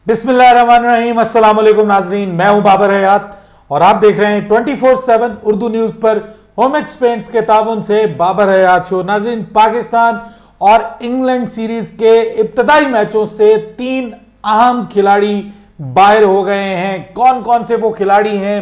बिस्मिल्लाहिर्रहमानिर्रहीम, अस्सलाम वालेकुम नाजरीन। मैं हूं बाबर हयात और आप देख रहे हैं 24/7 उर्दू न्यूज पर होमेक्स पेंट्स के ताउन से बाबर हयात शो। नाजरीन, पाकिस्तान और इंग्लैंड सीरीज के इब्तदाई मैचों से 3 अहम खिलाड़ी बाहर हो गए हैं। कौन कौन से वो खिलाड़ी हैं,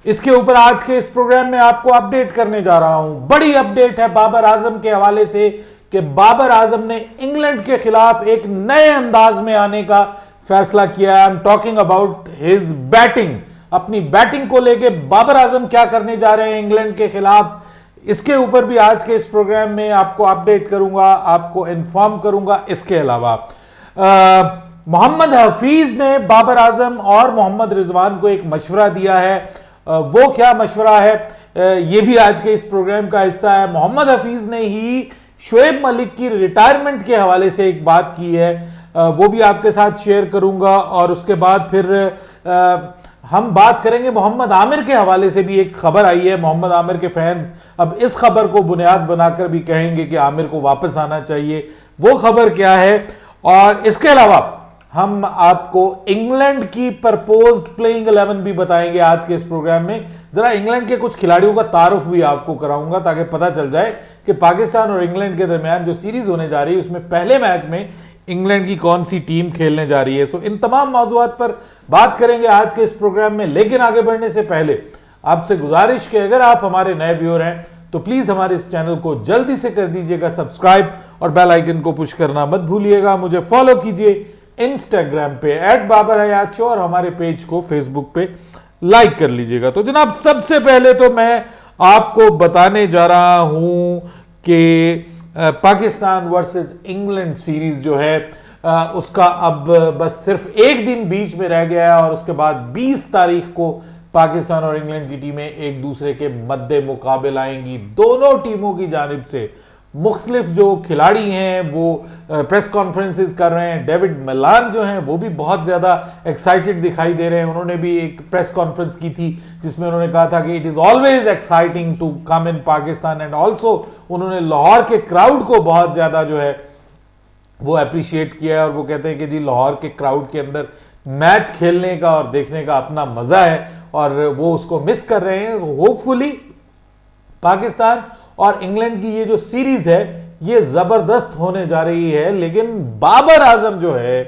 इसके ऊपर आज के इस प्रोग्राम में आपको अपडेट करने जा रहा हूं। बड़ी अपडेट है बाबर आजम के हवाले से कि बाबर आजम ने इंग्लैंड के खिलाफ एक नए अंदाज में आने का फैसला किया है। I am talking about his batting. अपनी बैटिंग को लेके बाबर आजम क्या करने जा रहे हैं इंग्लैंड के खिलाफ, इसके ऊपर भी आज के इस प्रोग्राम में आपको अपडेट करूंगा, आपको इन्फॉर्म करूंगा। इसके अलावा मोहम्मद हफीज ने बाबर आजम और मोहम्मद रिजवान को एक मशवरा दिया है। वो क्या मशवरा है, ये भी आज के इस प्रोग्राम का हिस्सा है। मोहम्मद हफीज ने ही शोएब मलिक की रिटायरमेंट के हवाले से एक बात की है, वो भी आपके साथ शेयर करूंगा। और उसके बाद फिर हम बात करेंगे मोहम्मद आमिर के हवाले से भी एक खबर आई है। मोहम्मद आमिर के फैंस अब इस खबर को बुनियाद बनाकर भी कहेंगे कि आमिर को वापस आना चाहिए। वो खबर क्या है, और इसके अलावा हम आपको इंग्लैंड की प्रपोज्ड प्लेइंग 11 भी बताएंगे आज के इस प्रोग्राम में। जरा इंग्लैंड के कुछ खिलाड़ियों का तारुफ भी आपको कराऊंगा ताकि पता चल जाए कि पाकिस्तान और इंग्लैंड के दरमियान जो सीरीज होने जा रही है उसमें पहले मैच में इंग्लैंड की कौन सी टीम खेलने जा रही है। सो इन तमाम मौजूआत पर बात करेंगे आज के इस प्रोग्राम में। लेकिन आगे बढ़ने से पहले आपसे गुजारिश कि अगर आप हमारे नए व्यूअर हैं तो प्लीज हमारे इस चैनल को जल्दी से कर दीजिएगा सब्सक्राइब और बेल आइकन को पुश करना मत भूलिएगा। मुझे फॉलो कीजिए इंस्टाग्राम पे @babarhayat और हमारे पेज को फेसबुक पे लाइक कर लीजिएगा। तो जनाब, सबसे पहले तो मैं आपको बताने जा रहा हूं कि पाकिस्तान वर्सेस इंग्लैंड सीरीज जो है उसका अब बस सिर्फ एक दिन बीच में रह गया है और उसके बाद 20 तारीख को पाकिस्तान और इंग्लैंड की टीमें एक दूसरे के मद्दे मुकाबले आएंगी। दोनों टीमों की जानिब से मुख्तलिफ जो खिलाड़ी हैं वो प्रेस कॉन्फ्रेंसेस कर रहे हैं। डेविड मिलान जो हैं वो भी बहुत ज़्यादा एक्साइटेड दिखाई दे रहे हैं। उन्होंने भी एक प्रेस कॉन्फ्रेंस की थी जिसमें उन्होंने कहा था कि it is always exciting to come in Pakistan, and also उन्होंने लाहौर के क्राउड को बहुत ज़्यादा जो है वो अप्रिशिएट किया है। और वो कहते हैं कि जी लाहौर के क्राउड के अंदर मैच खेलने का और देखने का अपना मज़ा है और वो उसको मिस कर रहे हैं। होपफुली पाकिस्तान और इंग्लैंड की ये जो सीरीज है ये जबरदस्त होने जा रही है। लेकिन बाबर आजम जो है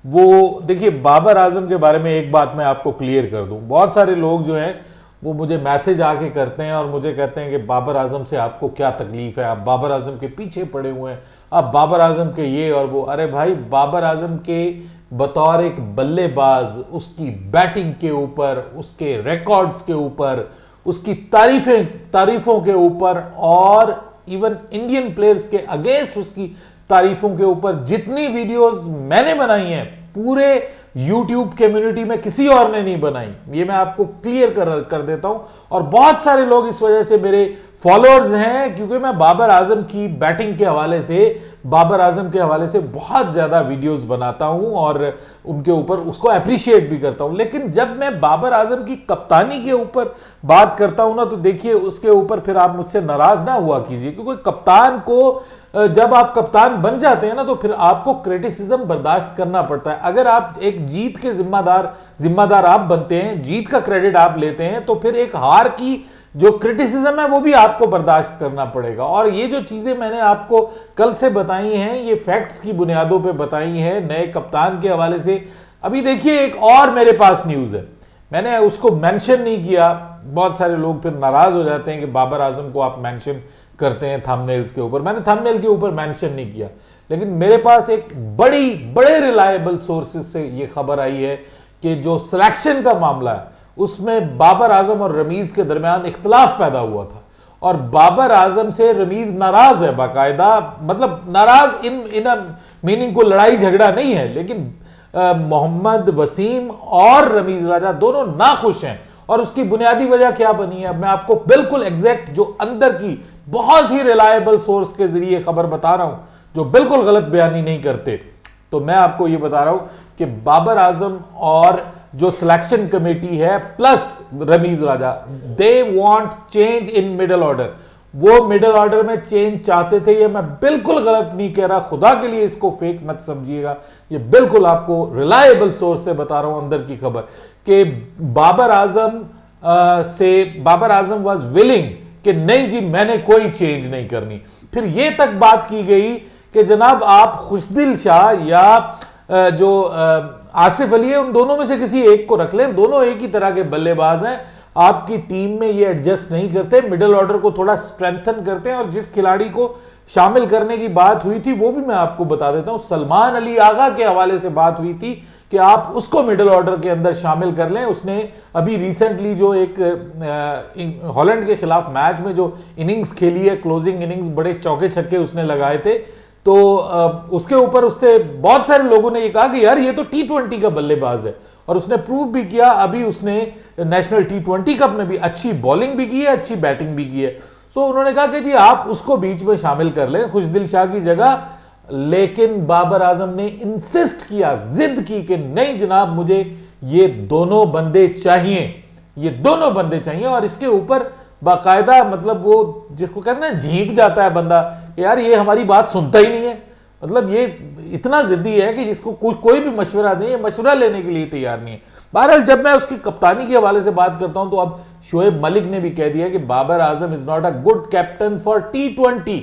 वो, देखिए, बाबर आजम के बारे में एक बात मैं आपको क्लियर कर दूं। बहुत सारे लोग जो हैं वो मुझे मैसेज आके करते हैं और मुझे कहते हैं कि बाबर आजम से आपको क्या तकलीफ है, आप बाबर आजम के पीछे पड़े हुए हैं, आप बाबर आजम के ये और वो। अरे भाई, बाबर आजम के बतौर एक बल्लेबाज, उसकी बैटिंग के ऊपर, उसके रिकॉर्ड्स के ऊपर, उसकी तारीफों के ऊपर और इवन इंडियन प्लेयर्स के अगेंस्ट उसकी तारीफों के ऊपर जितनी वीडियोस मैंने बनाई हैं पूरे यूट्यूब कम्युनिटी में किसी और ने नहीं बनाई। ये मैं आपको क्लियर कर देता हूं। और बहुत सारे लोग इस वजह से मेरे फॉलोअर्स हैं क्योंकि मैं बाबर आजम की बैटिंग के हवाले से, बाबर आजम के हवाले से बहुत ज्यादा वीडियोस बनाता हूं और उनके ऊपर उसको अप्रिशिएट भी करता हूं। लेकिन जब मैं बाबर आजम की कप्तानी के ऊपर बात करता हूं ना, तो देखिए उसके ऊपर फिर आप मुझसे नाराज ना हुआ कीजिए, क्योंकि कप्तान को, जब आप कप्तान बन जाते हैं ना तो फिर आपको क्रिटिसिज्म बर्दाश्त करना पड़ता है। अगर आप एक जीत के जिम्मेदार आप बनते हैं, जीत का क्रेडिट आप लेते हैं, तो फिर एक हार की जो क्रिटिसिज्म है वो भी आपको बर्दाश्त करना पड़ेगा। और ये जो चीजें मैंने आपको कल से बताई हैं ये फैक्ट्स की बुनियादों पे बताई हैं नए कप्तान के हवाले से। अभी देखिए, एक और मेरे पास न्यूज है, मैंने उसको मेंशन नहीं किया। बहुत सारे लोग फिर नाराज हो जाते हैं कि बाबर आजम को आप मेंशन करते हैं थंबनेल्स के ऊपर। मैंने थंबनेल के ऊपर मेंशन नहीं किया, लेकिन मेरे पास एक बड़े रिलायबल सोर्सेज से ये खबर आई है कि जो सिलेक्शन का मामला है उसमें बाबर आजम और रमीज के दरमियान इख्तलाफ पैदा हुआ था और बाबर आजम से रमीज नाराज है बाकायदा। मतलब नाराज इन मीनिंग को लड़ाई झगड़ा नहीं है, लेकिन मोहम्मद वसीम और रमीज राजा दोनों नाखुश हैं। और उसकी बुनियादी वजह क्या बनी है, अब मैं आपको बिल्कुल एग्जैक्ट जो अंदर की बहुत ही रिलायबल सोर्स के जरिए खबर बता रहा हूं, जो बिल्कुल गलत बयानी नहीं करते। तो मैं आपको यह बता रहा हूं कि बाबर आजम और जो सिलेक्शन कमेटी है plus Rameez Raja, they want change in middle order. वो मिडिल ऑर्डर में चेंज चाहते थे। ये मैं बिल्कुल गलत नहीं कह रहा, खुदा के लिए इसको फेक मत समझिएगा, ये बिल्कुल आपको रिलायबल सोर्स से बता रहा हूं अंदर की खबर, कि बाबर आजम वाज विलिंग कि नहीं जी मैंने कोई चेंज नहीं करनी। फिर ये तक बात की गई कि जनाब आप खुशदिल शाह या जो आसिफ अली है उन दोनों में से किसी एक को रख लें, दोनों एक ही तरह के बल्लेबाज हैं, आपकी टीम में ये एडजस्ट नहीं करते, मिडिल ऑर्डर को थोड़ा स्ट्रेंथन करते हैं। और जिस खिलाड़ी को शामिल करने की बात हुई थी वो भी मैं आपको बता देता हूं, सलमान अली आगा के हवाले से बात हुई थी कि आप उसको मिडिल ऑर्डर के अंदर शामिल कर लें। उसने अभी रिसेंटली जो एक हॉलैंड के खिलाफ मैच में जो इनिंग्स खेली है, क्लोजिंग इनिंग्स, बड़े चौके छक्के उसने लगाए थे, तो उसके ऊपर उससे बहुत सारे लोगों ने ये कहा कि यार ये तो T20 का बल्लेबाज है, और उसने प्रूव भी किया। अभी उसने नेशनल T20 कप में भी अच्छी बॉलिंग भी की है, अच्छी बैटिंग भी की है। सो उन्होंने कहा कि जी आप उसको बीच में शामिल कर लें खुशदिल शाह की जगह। लेकिन बाबर आजम ने इंसिस्ट किया, जिद की कि नहीं जनाब मुझे ये दोनों बंदे चाहिए, ये दोनों बंदे चाहिए। और इसके ऊपर बाकायदा मतलब वो जिसको कहते हैं ना झींक जाता है बंदा, यार ये हमारी बात सुनता ही नहीं है, मतलब ये इतना जिद्दी है कि जिसको कोई भी मशवरा नहीं है, मशवरा लेने के लिए तैयार नहीं है। बहरहाल जब मैं उसकी कप्तानी के हवाले से बात करता हूं तो अब शोएब मलिक ने भी कह दिया कि Babar Azam is not a good captain for T20।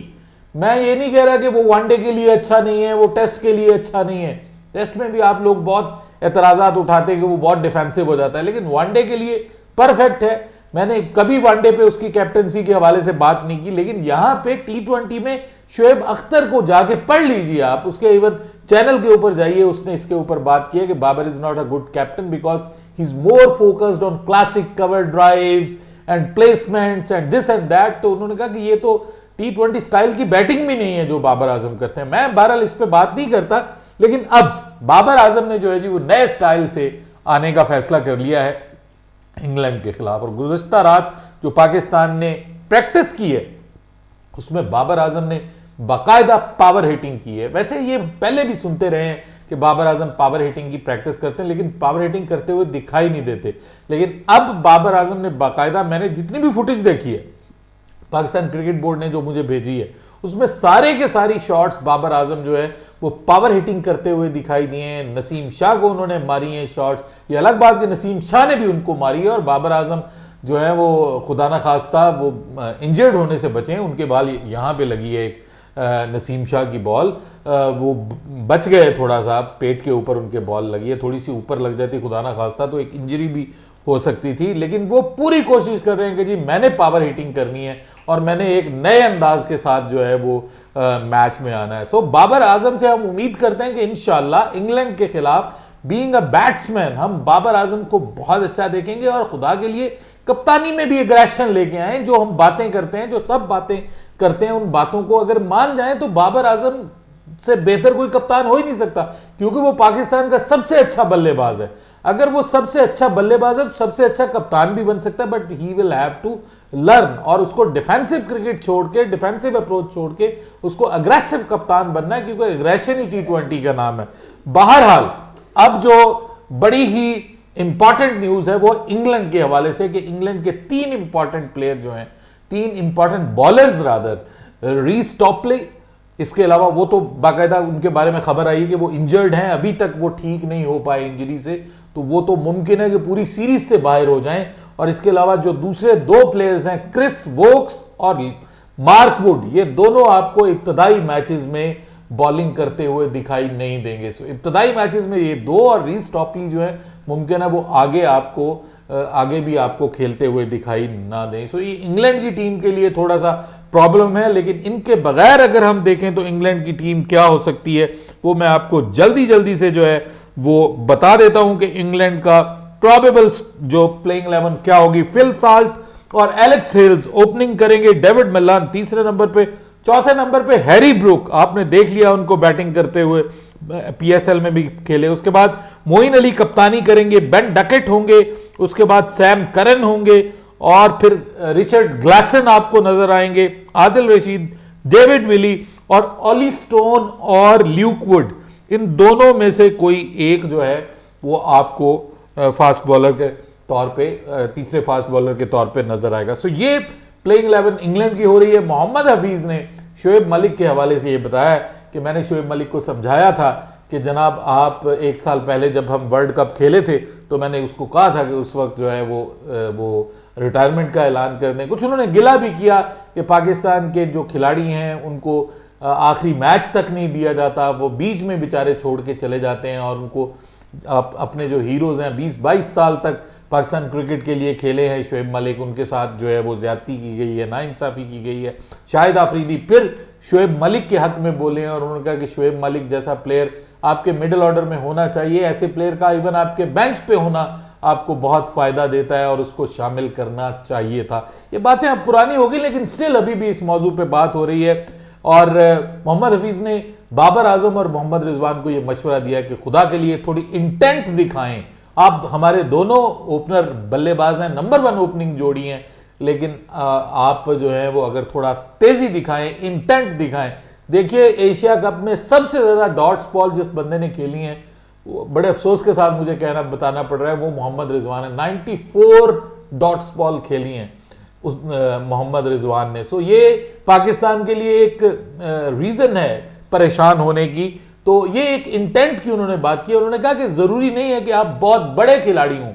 मैं ये नहीं कह रहा कि वो वनडे के लिए अच्छा नहीं है, वो टेस्ट के लिए अच्छा नहीं है। टेस्ट में भी आप लोग बहुत एतराजात उठाते हैं कि वो बहुत डिफेंसिव हो जाता है, लेकिन वनडे के लिए परफेक्ट है। मैंने कभी वनडे पे उसकी कैप्टनसी के हवाले से बात नहीं की, लेकिन यहां पे T20 में शोएब अख्तर को जाके पढ़ लीजिए आप, उसके इवन चैनल के ऊपर जाइए, उसने इसके ऊपर बात की है कि Babar is not a good captain because he is more focused on classic cover drives and placements and this and that. तो उन्होंने कहा कि ये तो T20 स्टाइल की बैटिंग भी नहीं है जो बाबर आजम करते हैं। मैं बहरहाल इस पे बात नहीं करता, लेकिन अब बाबर आजम ने जो है जी वो नए स्टाइल से आने का फैसला कर लिया है इंग्लैंड के खिलाफ। और गुज़िश्ता रात जो पाकिस्तान ने प्रैक्टिस की है उसमें बाबर आजम ने बाकायदा पावर हिटिंग की है। वैसे ये पहले भी सुनते रहे हैं कि बाबर आजम पावर हिटिंग की प्रैक्टिस करते हैं, लेकिन पावर हिटिंग करते हुए दिखाई नहीं देते। लेकिन अब बाबर आजम ने बाकायदा, मैंने जितनी भी फुटेज देखी है पाकिस्तान क्रिकेट बोर्ड ने जो मुझे भेजी है, उसमें सारे के सारी शॉट्स बाबर आजम जो है वो पावर हिटिंग करते हुए दिखाई दिए हैं। नसीम शाह को उन्होंने मारी है शॉट्स, ये अलग बात कि नसीम शाह ने भी उनको मारी है, और बाबर आजम जो है वो खुदा ना खास्ता वो इंजर्ड होने से बचे हैं, उनके बाल यहाँ पे लगी है एक नसीम शाह की बॉल, वो बच गए, थोड़ा सा पेट के ऊपर उनके बॉल लगी है, थोड़ी सी ऊपर लग जाती खुदा ना खास्ता तो एक इंजरी भी हो सकती थी। लेकिन वो पूरी कोशिश कर रहे हैं कि जी मैंने पावर हिटिंग करनी है और मैंने एक नए अंदाज के साथ जो है वो मैच में आना है। सो बाबर आजम से हम उम्मीद करते हैं कि इंशाल्लाह इंग्लैंड के खिलाफ बीइंग अ बैट्समैन हम बाबर आजम को बहुत अच्छा देखेंगे, और खुदा के लिए कप्तानी में भी एग्रेशन लेके आए। जो हम बातें करते हैं, जो सब बातें करते हैं, उन बातों को अगर मान जाएं तो बाबर आजम से बेहतर कोई कप्तान हो ही नहीं सकता, क्योंकि वो पाकिस्तान का सबसे अच्छा बल्लेबाज है। अगर वो सबसे अच्छा बल्लेबाज है तो सबसे अच्छा कप्तान भी बन सकता है, but he will have to learn, और उसको डिफेंसिव क्रिकेट छोड़ के, डिफेंसिव अप्रोच छोड़ के उसको अग्रेसिव कप्तान बनना है, क्योंकि अग्रेशन ही T20 का नाम है। बहरहाल अब जो बड़ी ही इंपॉर्टेंट न्यूज है वो इंग्लैंड के हवाले से, कि इंग्लैंड के 3 इंपॉर्टेंट प्लेयर जो हैं, 3 इंपॉर्टेंट बॉलर्स रादर, रीस टॉपले, इसके अलावा वो तो बाकायदा उनके बारे में खबर आई कि वो इंजर्ड हैं, अभी तक वो ठीक नहीं हो पाए इंजरी से, तो वो तो मुमकिन है कि पूरी सीरीज से बाहर हो जाएं। और इसके अलावा जो दूसरे 2 प्लेयर्स हैं क्रिस वोक्स और मार्क वुड, ये दोनों आपको इब्तदाई मैचेस में बॉलिंग करते हुए दिखाई नहीं देंगे। सो इब्तदाई मैचेस में ये 2 और रीस टॉपली जो है मुमकिन है वो आगे भी आपको खेलते हुए दिखाई ना दें। सो ये इंग्लैंड की टीम के लिए थोड़ा सा प्रॉब्लम है, लेकिन इनके बगैर अगर हम देखें तो इंग्लैंड की टीम क्या हो सकती है वो मैं आपको जल्दी से जो है वो बता देता हूं कि इंग्लैंड का प्रोबेबल जो प्लेइंग 11 क्या होगी। फिल साल्ट और एलेक्स हेल्स ओपनिंग करेंगे, डेविड मिलान तीसरे नंबर पे, चौथे नंबर पे हैरी ब्रूक, आपने देख लिया उनको बैटिंग करते हुए, PSL में भी खेले। उसके बाद मोइन अली कप्तानी करेंगे, बेन डकेट होंगे, उसके बाद सैम करन होंगे, और फिर रिचर्ड ग्लासन आपको नजर आएंगे, आदिल रशीद, डेविड विली और ऑली स्टोन और ल्यूक वुड। इन दोनों में से कोई एक जो है वो आपको फास्ट बॉलर के तौर पे, तीसरे फास्ट बॉलर के तौर पे नजर आएगा। सो ये प्लेइंग 11 इंग्लैंड की हो रही है। मोहम्मद हफीज ने शोएब मलिक के हवाले से ये बताया कि मैंने शोएब मलिक को समझाया था कि जनाब आप 1 साल पहले जब हम वर्ल्ड कप खेले थे तो मैंने उसको कहा था कि उस वक्त जो है वो रिटायरमेंट का ऐलान कर दें। कुछ उन्होंने गिला भी किया कि पाकिस्तान के जो खिलाड़ी हैं उनको आखिरी मैच तक नहीं दिया जाता, वो बीच में बेचारे छोड़ के चले जाते हैं और उनको अपने जो हीरोज़ हैं 20-22 साल तक पाकिस्तान क्रिकेट के लिए खेले हैं शोएब मलिक, उनके साथ जो है वो ज्यादती की गई है, नाइंसाफ़ी की गई है। शाहिद आफरीदी फिर शोएब मलिक के हक में बोले हैं और उन्होंने कहा कि शोएब मलिक जैसा प्लेयर आपके मिडिल ऑर्डर में होना चाहिए, ऐसे प्लेयर का इवन आपके बेंच पे होना आपको बहुत फायदा देता है और उसको शामिल करना चाहिए था। ये बातें अब पुरानी होगी लेकिन स्टिल अभी भी इस मौजू पे बात हो रही है। और मोहम्मद हफीज ने बाबर आजम और मोहम्मद रिजवान को यह मशवरा दिया कि खुदा के लिए थोड़ी इंटेंट दिखाएं। आप हमारे दोनों ओपनर बल्लेबाज हैं, नंबर 1 ओपनिंग जोड़ी हैं, लेकिन आप जो है वो अगर थोड़ा तेजी दिखाएं, इंटेंट दिखाएं। देखिए एशिया कप में सबसे ज्यादा डॉट्स बॉल जिस बंदे ने खेली हैं, बड़े अफसोस के साथ मुझे बताना पड़ रहा है, वो मोहम्मद रिजवान है। 94 डॉट्स बॉल खेली हैं उस मोहम्मद रिजवान ने। सो ये पाकिस्तान के लिए एक रीजन है परेशान होने की। तो ये एक इंटेंट की उन्होंने बात की। उन्होंने कहा कि जरूरी नहीं है कि आप बहुत बड़े खिलाड़ी हों,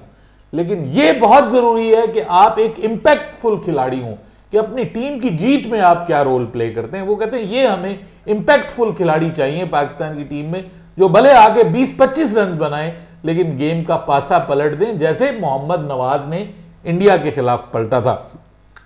लेकिन ये बहुत जरूरी है कि आप एक इंपैक्टफुल खिलाड़ी हों, कि अपनी टीम की जीत में आप क्या रोल प्ले करते हैं। वो कहते हैं ये हमें इंपैक्टफुल खिलाड़ी चाहिए पाकिस्तान की टीम में, जो भले आगे 20-25 रन बनाएं लेकिन गेम का पासा पलट दें, जैसे मोहम्मद नवाज ने इंडिया के खिलाफ पलटा था।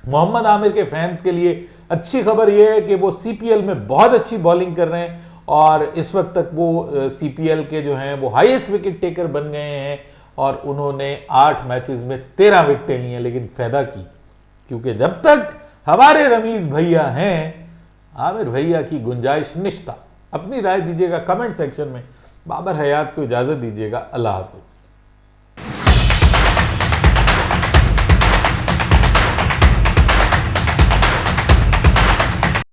मोहम्मद आमिर के फैंस के लिए अच्छी खबर यह है कि वो सीपीएल में बहुत अच्छी बॉलिंग कर रहे हैं और इस वक्त तक वो सीपीएल के जो हैं वो हाईएस्ट विकेट टेकर बन गए हैं और उन्होंने 8 मैचेस में 13 विकेटें ली हैं। लेकिन फायदा की, क्योंकि जब तक हमारे रमीज भैया हैं, आमिर भैया की गुंजाइश निश्ता। अपनी राय दीजिएगा कमेंट सेक्शन में। बाबर हयात को इजाजत दीजिएगा। अल्लाह हाफिज।